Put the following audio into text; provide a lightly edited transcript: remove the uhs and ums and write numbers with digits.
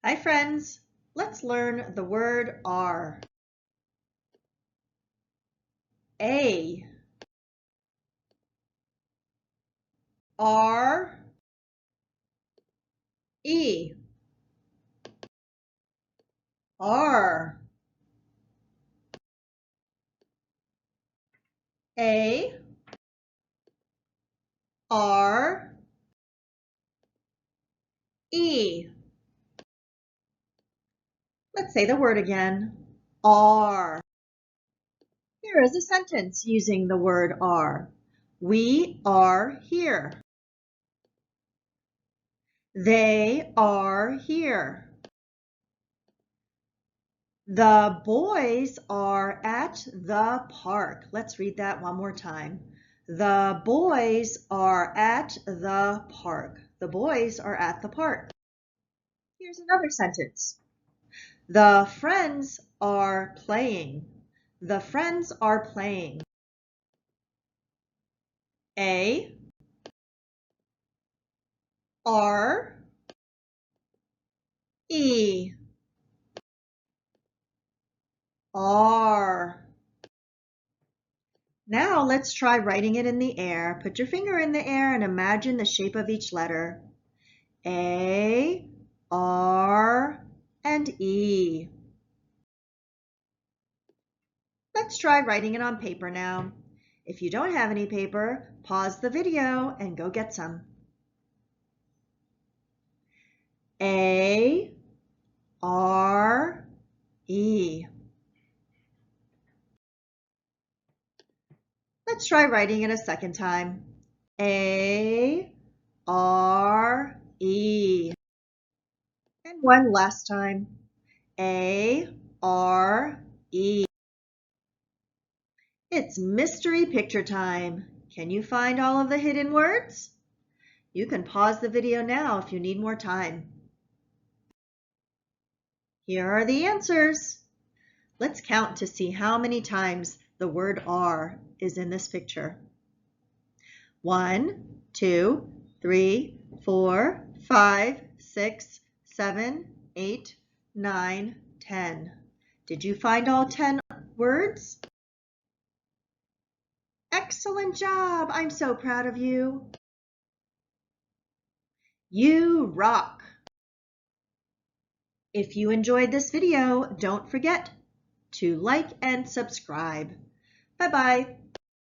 Hi friends, let's learn the word are. A, R, E, R, A, R, E. Let's say the word again, are. Here is a sentence using the word are. We are here. They are here. The boys are at the park. Let's read that one more time. The boys are at the park. The boys are at the park. Here's another sentence. The friends are playing. The friends are playing. A, R, E, are. Now let's try writing it in the air. Put your finger in the air and imagine the shape of each letter. A, R, and E. Let's try writing it on paper now. If you don't have any paper, pause the video and go get some. A, R, E. Let's try writing it a second time. A, R, E. And one last time. A, R, E. It's mystery picture time. Can you find all of the hidden words? You can pause the video now if you need more time. Here are the answers. Let's count to see how many times the word are is in this picture. 1, 2, 3, 4, 5, 6, 7, 8, 9, 10. Did you find all 10 words? Excellent job! I'm so proud of you. You rock! If you enjoyed this video, don't forget to like and subscribe. Bye-bye.